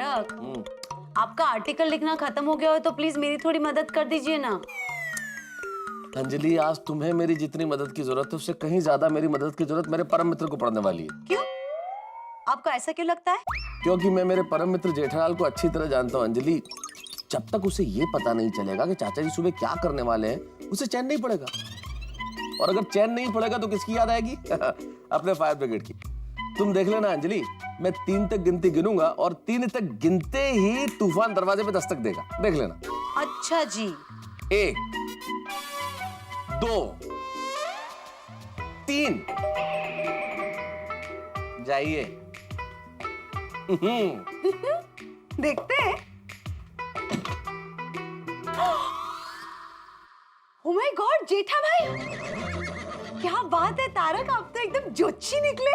तारक, आपका आर्टिकल लिखना खत्म हो गया हो तो प्लीज मेरी थोड़ी मदद कर दीजिए ना। अंजलि, आज तुम्हें मेरी जितनी मदद की जरूरत है उससे कहीं ज्यादा मेरी मदद की जरूरत मेरे परम मित्र को पड़ने वाली है। क्यों? आपको ऐसा क्यों लगता है? क्योंकि मैं मेरे परम मित्र जेठालाल को अच्छी तरह जानता हूँ अंजलि। जब तक उसे ये पता नहीं चलेगा कि चाचा जी सुबह क्या करने वाले हैं, उसे चैन नहीं पड़ेगा। और अगर चैन नहीं पड़ेगा तो किसकी याद आएगी? अपने फायर ब्रिगेड की। तुम देख लेना अंजलि, मैं 3 तक गिनती गिनूंगा और 3 तक गिनते ही तूफान दरवाजे पे दस्तक देगा। देख लेना। अच्छा जी। 1 2 3 जाइए। देखते हैं। ओह माय गॉड जेठा भाई, क्या बात है तारक, आप तो एकदम जोशी निकले।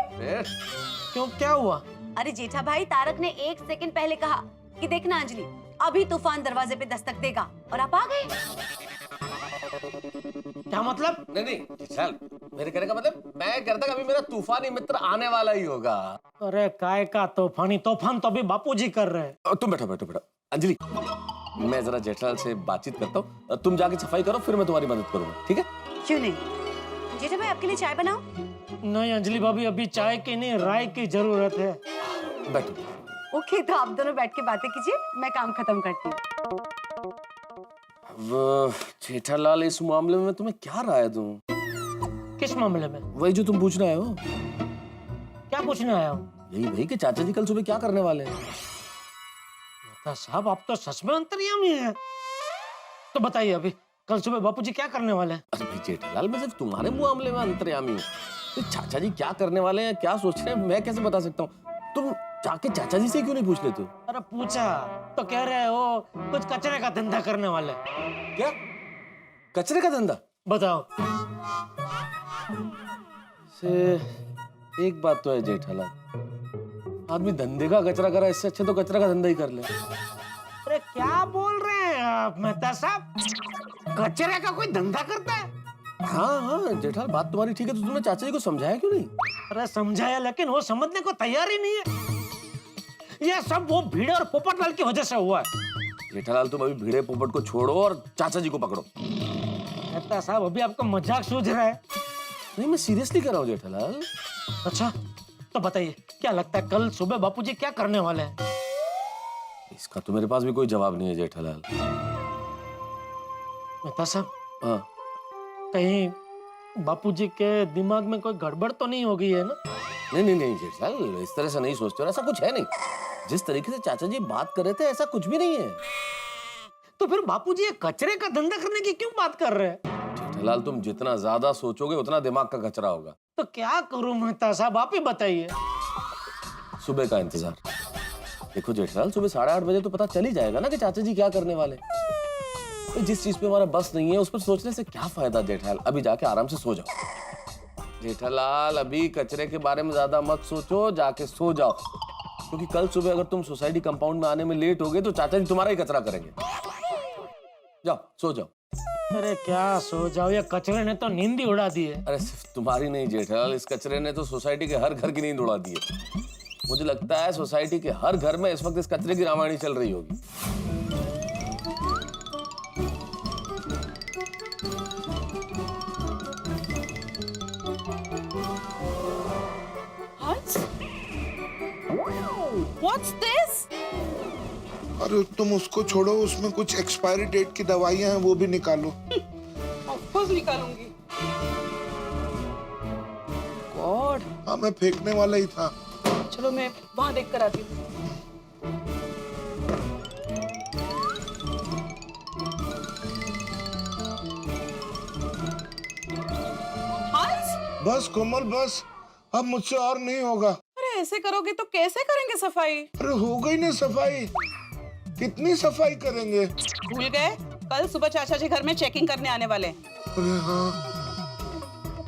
क्यों, क्या हुआ? अरे जेठा भाई, तारक ने 1 सेकंड पहले कहा कि देखना अंजलि, अभी तूफान दरवाजे पे दस्तक देगा, और आप आ गए। क्या मतलब? नहीं चल, मेरे कहने का मतलब मैं कहता कि अभी मेरा तूफानी मित्र आने वाला ही होगा। अरे काय का तूफानी? तूफान तो अभी बापूजी कर रहे हैं। तुम बैठो अंजलि, मैं जरा जेठालाल से बातचीत करता हूँ। तुम जाके सफाई करो, फिर मैं तुम्हारी मदद करूंगा, ठीक है? क्यों नहीं जेठा भाई, आपके लिए चाय बनाऊं? नहीं अंजलि भाभी, अभी चाय की नहीं, राय की जरूरत है। बैठो। ओके, तो आप दोनों बैठ के बातें कीजिए, मैं काम खत्म करती हूँ। जेठालाल, इस मामले में तुम्हें क्या राय दूं? किस मामले में? वही जो तुम पूछने आए हो। क्या पूछने आया हूँ? यही भाई कि चाचा जी कल सुबह क्या करने वाले हैं। तो साहब, आप तो सच में अंतर्यामी हैं। तो बताइए, अभी कल सुबह बापूजी क्या करने वाले हैं? अरे भाई जेठालाल, मैं सिर्फ तुम्हारे मामले में अंतर्यामी हूँ। तो चाचा जी क्या करने वाले हैं, क्या सोच रहे हैं, मैं कैसे बता सकता हूँ? तुम जाके चाचा जी से क्यों नहीं पूछ लेते? अरे पूछा तो कह रहे हो कुछ कचरे का धंधा करने वाले। क्या कचरे का धंधा? बताओ। से एक बात तो है जेठालाल, आदमी धंधे का कचरा करा, इससे अच्छा तो कचरा का धंधा ही कर ले। अरे क्या बोल रहे हैं आप मेहता साहब? कचरे का कोई धंधा करता है? हाँ जेठालाल, बात तुम्हारी ठीक है, तो तुमने चाचा जी को समझाया क्यों नहीं? अरे समझाया, लेकिन वो समझने को तैयार ही नहीं है। ये सब वो भीड़े और पोपटलाल की वजह से हुआ है। जेठालाल, तुम अभी भीड़े पोपट को छोड़ो और चाचा जी को पकड़ो। मेहता साहब, अभी आपको मजाक सूझ रहा है? नहीं, मैं सीरियसली कर रहा हूँ जेठालाल। अच्छा, तो बताइए क्या लगता है कल सुबह बापूजी क्या करने वाले हैं? इसका तो मेरे पास भी कोई जवाब नहीं है जेठालाल। मेहता साहब, हाँ, कहीं बापूजी के दिमाग में कोई गड़बड़ तो नहीं हो गई है ना? नहीं जेठालाल, इस तरह से नहीं सोचते हो, ऐसा कुछ है नहीं। जिस तरीके से चाचा जी बात कर रहे थे ऐसा कुछ भी नहीं है। तो फिर बापूजी ये कचरे का धंधा करने की क्यों बात कर रहे हैं? जेठालाल, तुम जितना ज्यादा सोचोगे उतना दिमाग का कचरा होगा। तो क्या करूं मेहता साहब, आप ही बताइए। सुबह का इंतजार। देखो जेठालाल, सुबह 8:30 बजे तो पता चल ही जाएगा ना कि चाचा जी क्या करने वाले। तो जिस चीज पे हमारा बस नहीं है उस पर सोचने से क्या फायदा जेठालाल? अभी जाके आराम से सो जाओ। जेठालाल, अभी कचरे के बारे में ज्यादा मत सोचो, जाके सो जाओ। क्योंकि कल सुबह अगर तुम सोसाइटी कंपाउंड में आने में लेट हो गए तो चाचा जी तुम्हारा ही कचरा करेंगे। जाओ, सो जाओ। अरे क्या सो जाओ, ये कचरे ने तो नींद ही उड़ा दी है। अरे सिर्फ तुम्हारी नहीं जेठालाल, इस कचरे ने तो सोसाइटी के हर घर की नींद उड़ा दी है। मुझे लगता है सोसाइटी के हर घर में इस वक्त इस कचरे की रामायण चल रही होगी। What's this? अरे तुम उसको छोड़ो, उसमें कुछ एक्सपायरी डेट की दवाइयां हैं, वो भी निकालो। Of course निकालूंगी। God, हाँ, मैं फेंकने वाला ही था। चलो मैं वहाँ देख कर आती हूँ। हंस, बस कोमल, बस अब मुझसे और नहीं होगा। अरे ऐसे करोगे तो कैसे करेंगे सफाई? अरे हो गई ना सफाई, कितनी सफाई करेंगे? भूल गए, कल सुबह चाचा जी घर में चेकिंग करने आने वाले हैं। अरे हाँ,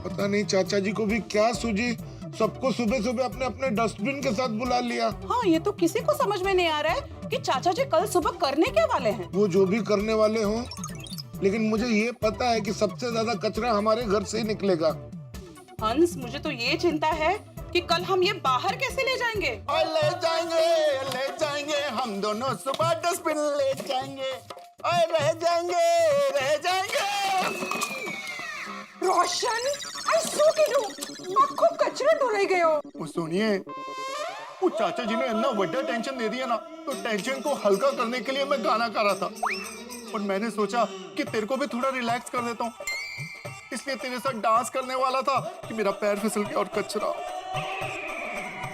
पता नहीं चाचा जी को भी क्या सूझी, सबको सुबह सुबह अपने अपने डस्टबिन के साथ बुला लिया। हाँ, ये तो किसी को समझ में नहीं आ रहा है कि चाचा जी कल सुबह करने क्या वाले हैं। वो जो भी करने वाले हों, लेकिन मुझे ये पता है कि सबसे ज्यादा कचरा हमारे घर से ही निकलेगा। हंस, मुझे तो ये चिंता है कि कल हम ये बाहर कैसे ले जाएंगे? और ले जाएंगे हम दोनों सुबह डस्टबिन ले जाएंगे और रह जाएंगे। रोशन, आई सो किडू आखो कचरा ढोराई गयो। वो सुनिए, वो चाचा जी ने इतना बड़ा टेंशन दे दिया ना, तो टेंशन को हल्का करने के लिए मैं गाना गा रहा था और मैंने सोचा कि तेरे को भी थोड़ा रिलैक्स कर देता हूँ, इसलिए तेरे साथ डांस करने वाला था कि मेरा पैर फिसल गया और कचरा।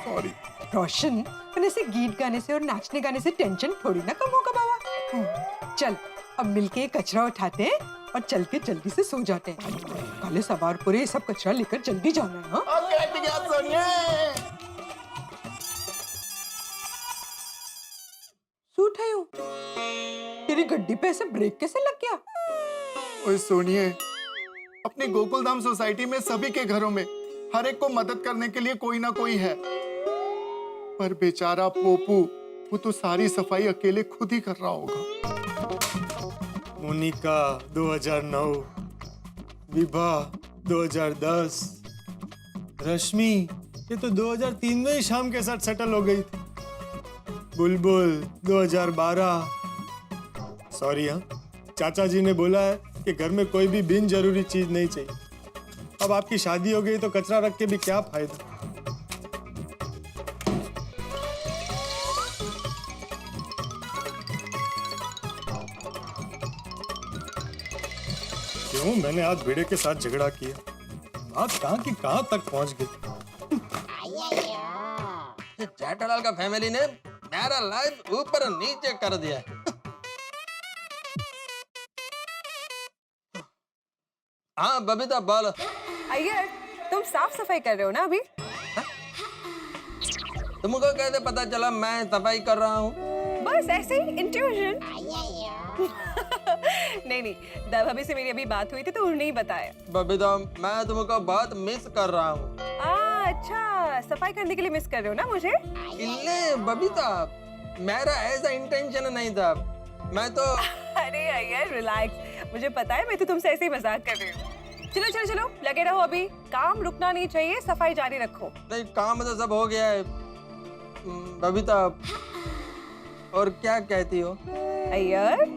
सॉरी। रोशन, पर ऐसे गीत गाने से और नाचने गाने से टेंशन थोड़ी ना कम होगा बाबा। चल अब मिलके कचरा उठाते हैं और चल के जल्दी से सो जाते हैं। कल सवार पूरे सब कचरा लेकर जल्दी जाना है। हाँ? ओके, ठीक है सोनिया। सूट है तेरी गड्डी पे ऐसे ब्रेक कैसे लग गया? ओए सुनिए, अपनी गोकुलधाम सोसाइटी में सभी के घरों में हर एक को मदद करने के लिए कोई ना कोई है, पर बेचारा पोपू वो तो सारी सफाई अकेले खुद ही कर रहा होगा। मोनिका 2009, विभा 2010, रश्मि ये तो 2003 में ही शाम के साथ सेटल हो गई थी, बुलबुल 2012। सॉरी हाँ, चाचा जी ने बोला है कि घर में कोई भी बिन जरूरी चीज नहीं चाहिए। अब आपकी शादी हो गई तो कचरा रख के भी क्या फायदा। क्यों मैंने आज भिड़े के साथ झगड़ा किया? बात कहाँ की कहाँ तक पहुंच गई। जेठालाल का फैमिली ने मेरा लाइफ ऊपर नीचे कर दिया है। हाँ बबीता बोल। अय्यर, तुम साफ सफाई कर रहे हो ना अभी? तुमको कैसे पता चला मैं सफाई कर रहा हूँ? बस ऐसे ही इंट्यूशन। नहीं, दा भाभी से मेरी अभी बात हुई थी तो उन्होंने ही बताया। बबीता मैं तुमको बहुत मिस कर रहा हूँ। अच्छा, सफाई करने के लिए मिस कर रहे हो ना मुझे? इल्ले बबीता, मेरा ऐसा इंटेंशन नहीं था, मैं तो अरे अय्यर रिलैक्स, मुझे पता है मैं तो तुमसे ऐसे ही मजाक कर रही हूँ। चलो चलो चलो लगे रहो, अभी काम रुकना नहीं चाहिए, सफाई जारी रखो। नहीं काम तो सब हो गया है बबीता, और क्या कहती हो? अय्यर,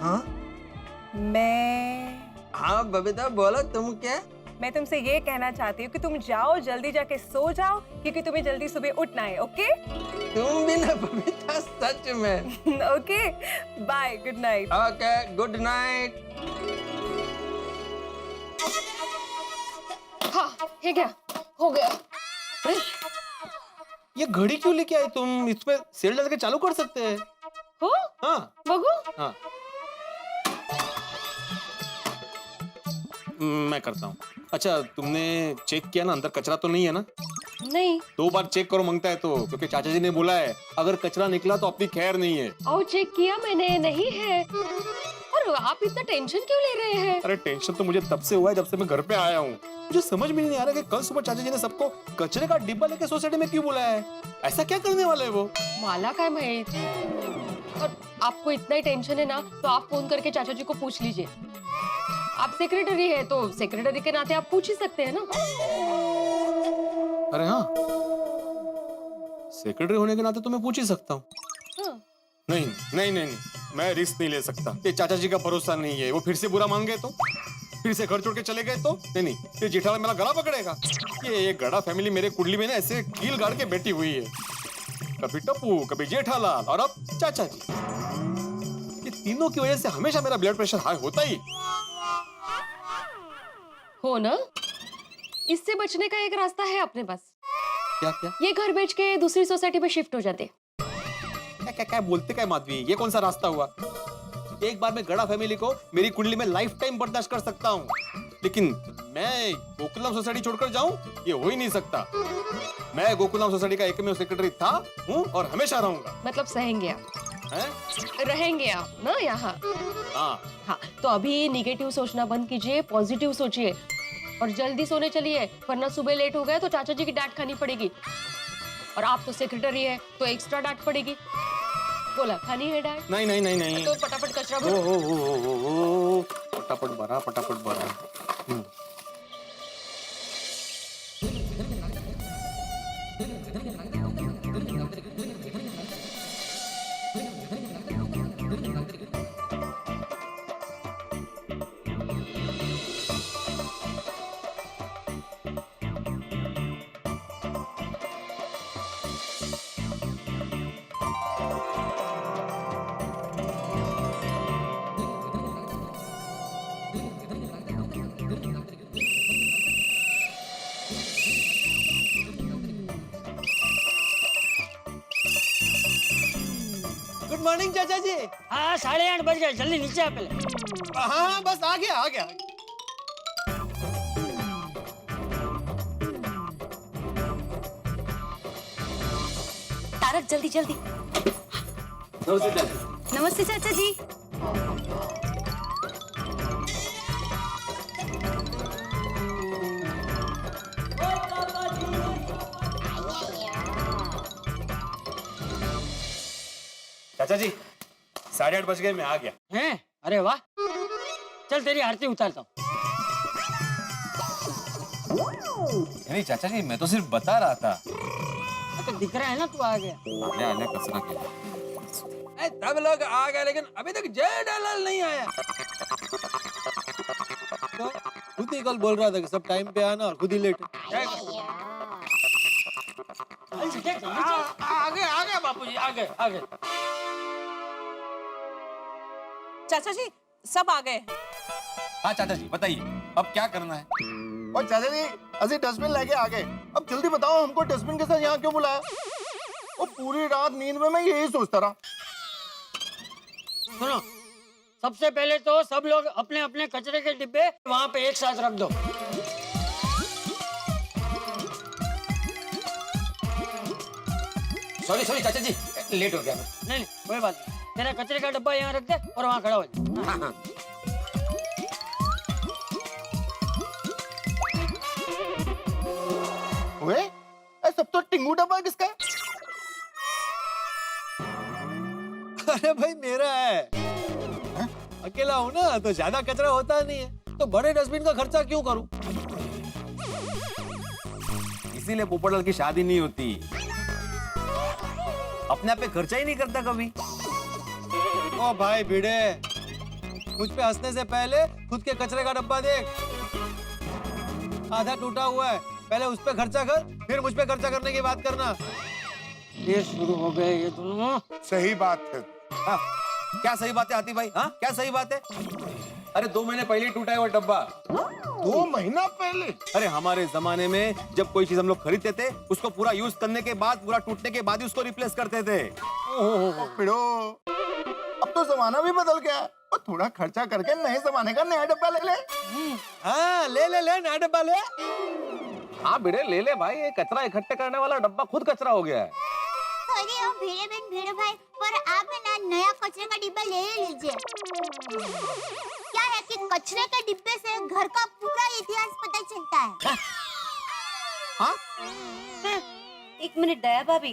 हाँ हाँ बबीता बोलो, तुम क्या? मैं तुमसे ये कहना चाहती हूँ कि तुम जाओ, जल्दी जाके सो जाओ, क्योंकि तुम्हें जल्दी सुबह उठना है। ओके? तुम भी ना बबीता, सच में। Okay, bye, good night. Okay, good night. हाँ, ये क्या हो गया? ये घड़ी क्यों लेके आई तुम? इसमें सेल डाल के चालू कर सकते हैं। हो? हाँ बगू? हाँ मैं करता हूँ। अच्छा तुमने चेक किया ना, अंदर कचरा तो नहीं है ना? नहीं। 2 बार चेक करो मांगता है तो, क्योंकि चाचा जी ने बोला है अगर कचरा निकला तो अपनी खैर नहीं है। और चेक किया मैंने, नहीं है। और आप इतना टेंशन क्यों ले रहे हैं? अरे टेंशन तो मुझे तब से हुआ है जब से मैं घर पे आया हूँ। मुझे समझ में नहीं आ रहा कि कल सुबह चाचा जी ने सबको कचरे का डिब्बा लेके सोसाइटी में क्यों बुलाया है। ऐसा क्या करने वाले है वो? माला का है महेश। और आपको इतना ही टेंशन है ना, तो आप फोन करके चाचा जी को पूछ लीजिए। आप सेक्रेटरी है तो सेक्रेटरी के नाते आप पूछ ही सकते हैं ना। अरे हाँ, सेक्रेटरी होने के नाते तो मैं पूछ ही सकता हूँ। हाँ। नहीं नहीं नहीं, मैं रिस्क नहीं ले सकता। ये चाचा जी का भरोसा नहीं है, वो फिर से बुरा मान गए तो, फिर से घर छोड़ के चले गए तो। नहीं, ये जेठालाल मेरा गला पकड़ेगा। ये गड़ा फैमिली मेरे कुंडली में ना ऐसे कील गाड़ के बैठी हुई है, कभी टप्पू, कभी जेठालाल और अब चाचा जी। ये तीनों की वजह से हमेशा मेरा ब्लड प्रेशर हाई होता ही हो ना। इससे बचने का एक रास्ता है अपने पास। क्या क्या ये घर बेच के दूसरी सोसाइटी में शिफ्ट हो जाते। क्या क्या क्या बोलते क्या माधवी, ये कौन सा रास्ता हुआ? एक बार मैं गड़ा फैमिली को मेरी कुंडली में लाइफ टाइम बर्दाश्त कर सकता हूँ, लेकिन मैं गोकुलधाम सोसाइटी छोड़कर जाऊं ये हो ही नहीं सकता। मैं गोकुलधाम सोसाइटी का एकमेव सेक्रेटरी था, हूँ और हमेशा रहूंगा। मतलब सहेंगे आप? रहेंगे आप ना यहाँ? हाँ, तो अभी निगेटिव सोचना बंद कीजिए, पॉजिटिव सोचिए और जल्दी सोने चलिए, वरना सुबह लेट हो गए तो चाचा जी की डांट खानी पड़ेगी। और आप तो सेक्रेटरी है तो एक्स्ट्रा डांट पड़ेगी। बोला खानी है डांट? नहीं नहीं नहीं नहीं, तो फटाफट कचरा भरो। ओ फटाफट भरा, फटाफट भरा। गुड मॉर्निंग चाचा जी। हाँ 8:30 बज गए, जल्दी नीचे आ पहले। हाँ बस आ गया आ गया। तारक जल्दी जल्दी। नमस्ते चाची। नमस्ते चाचा जी। चाचा जी 8:30 बज गए, मैं आ गया। हैं? अरे वाह, चल तेरी आरती उतारता हूँ। नहीं चाचा जी, मैं तो सिर्फ बता रहा था। तो दिख रहा है ना तू आ गया। आपने आने कचरा किया। सब लोग आ गए लेकिन अभी तक जेठालाल नहीं आया। तो खुद ही कल बोल रहा था कि सब टाइम पे आना और खुद ही लेट। आ गए बापूजी, आ गए। चाचा जी सब आ गए। हाँ चाचा जी बताइए, अब क्या करना है? और चाचा जी अभी डस्टबिन लेके आ गए। अब जल्दी बताओ हमको डस्टबिन के साथ यहाँ क्यों बुलाया? और पूरी रात नींद में मैं यही सोचता रहा। सुनो, सबसे पहले तो सब लोग अपने अपने कचरे के डिब्बे वहाँ पे एक साथ रख दो। सॉरी चाचा जी, लेट हो गया मैं। नहीं कोई बात नहीं, तेरा कचरे का डब्बा यहाँ रख दे और वहाँ खड़ा हो जा। हाँ। ओए, सब तो टिंगू डब्बा किसका है? अरे भाई मेरा है। अकेला हूँ ना तो ज्यादा कचरा होता नहीं है, तो बड़े डस्टबिन का खर्चा क्यों करूँ? इसीलिए पोपटलाल की शादी नहीं होती। अपने आप पे खर्चा ही नहीं करता कभी। ओ भाई भिड़े, मुझ पे हंसने से पहले खुद के कचरे का डब्बा देख, आधा टूटा हुआ है। पहले उस पे खर्चा कर, फिर मुझ पे खर्चा करने की बात करना। ये शुरू हो गए ये दोनों। सही बात है। हाँ, क्या सही बात है हाथी भाई? हाँ क्या सही बात है? अरे 2 महीने पहले ही टूटा है वो डब्बा। 2 महीना पहले? अरे हमारे जमाने में जब कोई चीज हम लोग खरीदते थे, उसको पूरा यूज करने के बाद, पूरा टूटने के बाद ही उसको रिप्लेस करते थे। पिड़ो, अब तो जमाना भी बदल गया है। और थोड़ा खर्चा करके नए जमाने का नया डब्बा ले ले। हाँ ले नया डब्बा ले। हाँ भिड़े ले ले भाई, ये कचरा इकट्ठे करने वाला डब्बा खुद कचरा हो गया है। अरे हम भिड़े भाई, पर आप है ना नया कचरे का डिब्बा ले लीजिए। क्या है कि कचरे के डिब्बे से घर का पूरा इतिहास पता चलता है। हाँ? एक मिनट दया भाभी,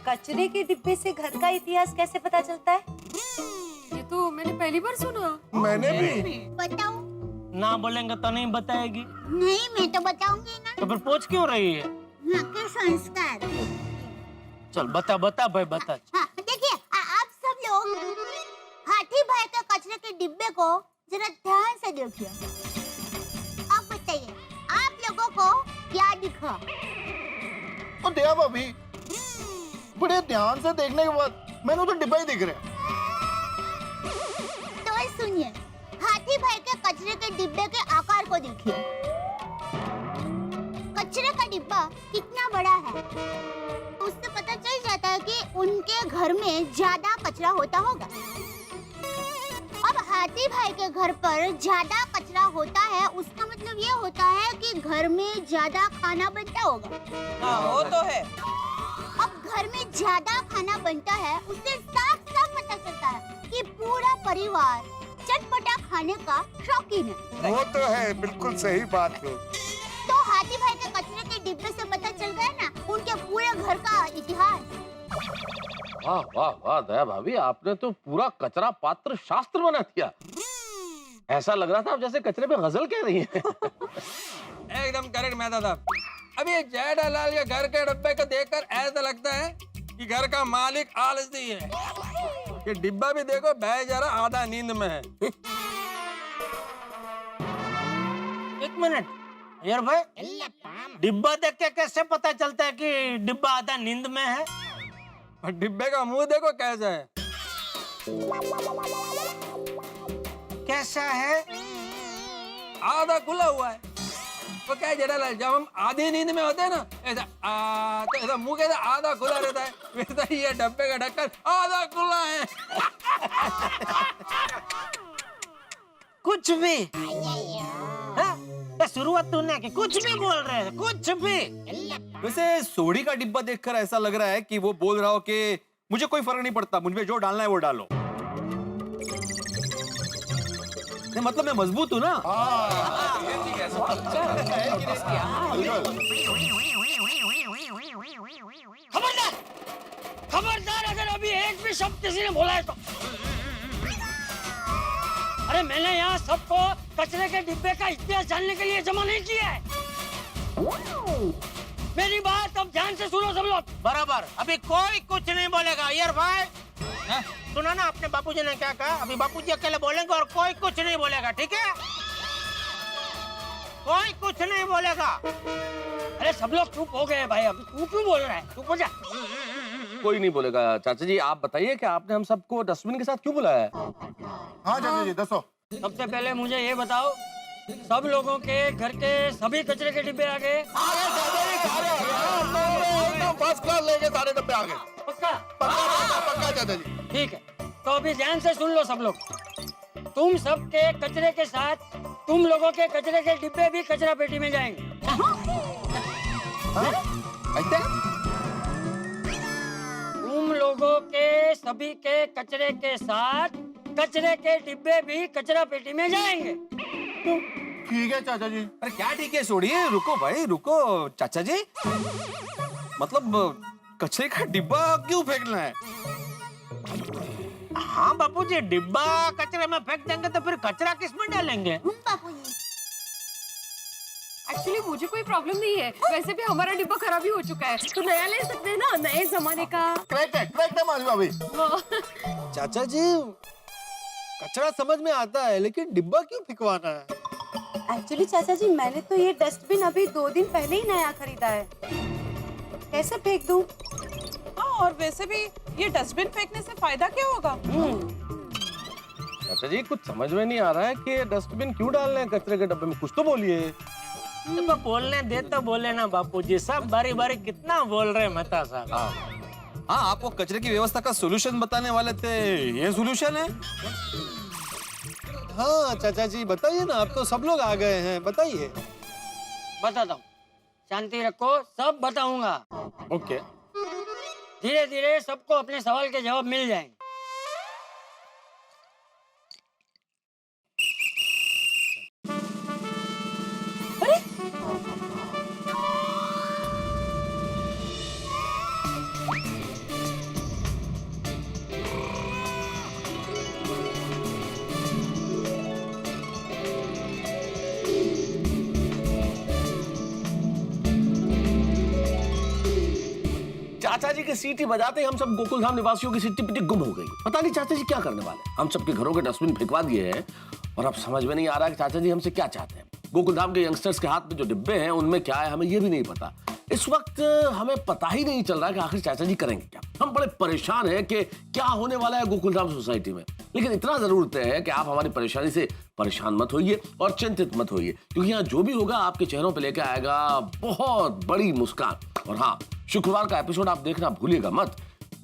कचरे के डिब्बे से घर का इतिहास कैसे पता चलता है? ये तो मैंने पहली बार सुना। मैंने भी। बताऊं? ना बोलेंगे तो नहीं बताएगी। नहीं, मैं तो बताऊंगी ना। तो फिर पूछ क्यों रही है? हाँ, के संस्कार। चल बता भाई बता। हाँ, देखिए आप सब लोग हाथी भाई के कचरे के डिब्बे को जरा ध्यान से देखिए। अब बताइए आप लोगों को क्या दिखा? और दया भाभी, बड़े ध्यान से देखने के बाद मैंने तो डिब्बा ही दिख रहा। तो सुनिए, हाथी भाई के कचरे के डिब्बे के आकार को देखिए। कचरे का डिब्बा कितना बड़ा है, उससे पता चल जाता है कि उनके घर में ज्यादा कचरा होता होगा। अब हाथी भाई के घर पर ज्यादा कचरा होता है, उसका मतलब ये होता है कि घर में ज्यादा खाना बनता होगा। हाँ वो तो है। अब घर में ज्यादा खाना बनता है, उससे साफ साफ पता चलता है कि पूरा परिवार चटपटा खाने का शौकीन है। वो तो है, बिल्कुल सही बात है। तो हाथी भाई के कचरे के डिब्बे से पता चल गया ना उनके पूरे घर का इतिहास। वाह वाह वाह दया भाभी, आपने तो पूरा कचरा पात्र शास्त्र बना दिया। ऐसा लग रहा था आप जैसे कचरे पे गजल कह रही हैं। एकदम करेक्ट मेहता साहब। अभी ये जेठालाल के घर के डब्बे को देखकर ऐसा लगता है कि घर का मालिक आलसी है। ये डिब्बा भी देखो बेचारा आधा नींद में है। एक मिनट यार भाई, डिब्बा देख के कैसे पता चलता है कि डिब्बा आधा नींद में है? और डिब्बे का मुंह देखो कैसा है। कैसा है? आधा खुला हुआ है। वो क्या है जेठालाल, जब हम आधी नींद में होते हैं ना, ऐसा तो ऐसा मुंह कैसा आधा खुला रहता है, वैसा ही ये डब्बे का ढक्कन आधा खुला है। कुछ भी शुरुआत तूने की, कुछ भी बोल रहे हैं, कुछ भी। वैसे सोडी का डिब्बा देखकर ऐसा लग रहा है कि वो बोल रहा हो कि मुझे कोई फर्क नहीं पड़ता, मुझ में जो डालना है वो डालो। मतलब मैं मजबूत हूँ ना। खबरदार, खबरदार, अगर अभी एक भी शब्द किसी ने बोला है तो। अरे मैंने यहाँ सबको कचरे के डिब्बे का इतिहास जानने के लिए जमा नहीं किया है। मेरी बात अब ध्यान से सुनो सब लोग। बराबर, अभी कोई कुछ नहीं बोलेगा। यार भाई, सुना ना आपने बापूजी ने क्या कहा? अभी बापूजी अकेले बोलेंगे और कोई कुछ नहीं बोलेगा, ठीक है? कोई कुछ नहीं बोलेगा। अरे सब लोग चुप हो गए भाई, अभी तू क्यों बोल रहा है? चुप हो जा। कोई नहीं बोलेगा। चाचा जी आप बताइए कि आपने हम सबको डस्टबिन के साथ क्यों बुलाया है? हाँ चाचा जी, दसो। सबसे पहले मुझे ये बताओ, सब लोगों के घर के सभी कचरे के डिब्बे आ गए? फर्स्ट क्लास लेके सारे डब्बे आ गए। पक्का? पक्का चाचा जी। ठीक है, तो अभी ध्यान से सुन लो सब लोग। तुम सबके कचरे के साथ तुम लोगों के कचरे के डिब्बे भी कचरा पेटी में जाएंगे। तुम लोगों के सभी के कचरे के साथ कचरे के डिब्बे भी कचरा पेटी में जाएंगे। ठीक है चाचा जी। अरे क्या ठीक है सोडी, रुको भाई रुको। चाचा जी मतलब कचरे का डिब्बा क्यों फेंकना है? हाँ बापूजी, डिब्बा कचरे में फेंक देंगे तो फिर कचरा किस में डालेंगे? एक्चुअली मुझे कोई प्रॉब्लम नहीं है, वैसे भी हमारा डिब्बा खराब ही हो चुका है, तो नया ले सकते हैं ना, नए जमाने का। करेक्ट है माधवी भाभी। चाचा जी कचरा समझ में आता है, लेकिन डिब्बा क्यों फेंकवाना है? एक्चुअली चाचा जी मैंने तो ये डस्टबिन अभी 2 दिन पहले ही नया खरीदा है, कैसे फेंक दूं? हाँ, और वैसे भी ये डस्टबिन फेंकने से फायदा क्या होगा? चाचा जी कुछ समझ में नहीं आ रहा है कि डस्टबिन क्यों डालना है कचरे के डब्बे में, कुछ तो बोलिए। तो बोलने दे तो बोले ना बापूजी, सब बारी बारी कितना बोल रहे मेहता साहब। हाँ, आपको कचरे की व्यवस्था का सोल्यूशन बताने वाले थे, ये सोल्यूशन है? हाँ चाचा जी बताइए ना, अब तो सब लोग आ गए हैं, बताइए। बताता हूँ, शांति रखो, सब बताऊंगा। ओके। धीरे धीरे सबको अपने सवाल के जवाब मिल जाएंगे। चाचा जी की सीटी बजाते ही हम सब गोकुलधाम निवासियों की सिट्टी पिट्टी गुम हो गई। पता नहीं चाचा जी क्या करने वाले। हम सबके घरों के डस्टबिन फेंकवा दिए हैं और अब समझ में नहीं आ रहा कि चाचा जी हमसे क्या चाहते हैं। गोकुलधाम के यंगस्टर्स के हाथ में जो डिब्बे हैं उनमें क्या है हमें ये भी नहीं पता। इस वक्त हमें पता ही नहीं चल रहा कि आखिर चाचा जी करेंगे क्या। हम बड़े परेशान हैं कि क्या होने वाला है गोकुलधाम सोसाइटी में। लेकिन इतना जरूर तय है कि आप हमारी परेशानी से परेशान मत होइए और चिंतित मत होइए, क्योंकि यहाँ जो भी होगा आपके चेहरों पे लेकर आएगा बहुत बड़ी मुस्कान। और हाँ, शुक्रवार का एपिसोड आप देखना भूलिएगा मत।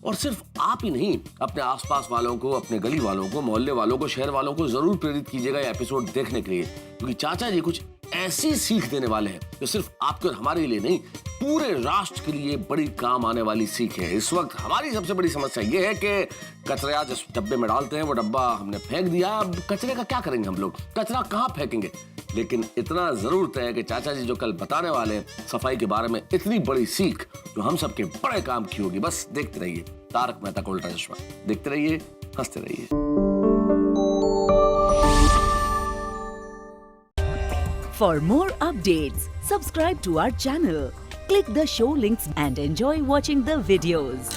और सिर्फ आप ही नहीं, अपने आसपास वालों को, अपने गली वालों को, मोहल्ले वालों को, शहर वालों को जरूर प्रेरित कीजिएगा ये एपिसोड देखने के लिए, क्योंकि चाचा जी कुछ ऐसी सीख देने वाले हैं जो सिर्फ आपके और हमारे लिए नहीं, पूरे राष्ट्र के लिए बड़ी काम आने वाली सीख है। इस वक्त हमारी सबसे बड़ी समस्या ये है कि कचरा जिस डब्बे में डालते हैं वो डब्बा हमने फेंक दिया। अब कचरे का क्या करेंगे हम लोग, कचरा कहाँ फेंकेंगे? लेकिन इतना जरूर तय है कि चाचा जी जो कल बताने वाले हैं सफाई के बारे में इतनी बड़ी सीख जो हम सबके बड़े काम की होगी। बस देखते रहिए तारक मेहता का उल्टा चश्मा, देखते रहिए, हंसते रहिए। For more updates, subscribe to our channel, click the show links and enjoy watching the videos.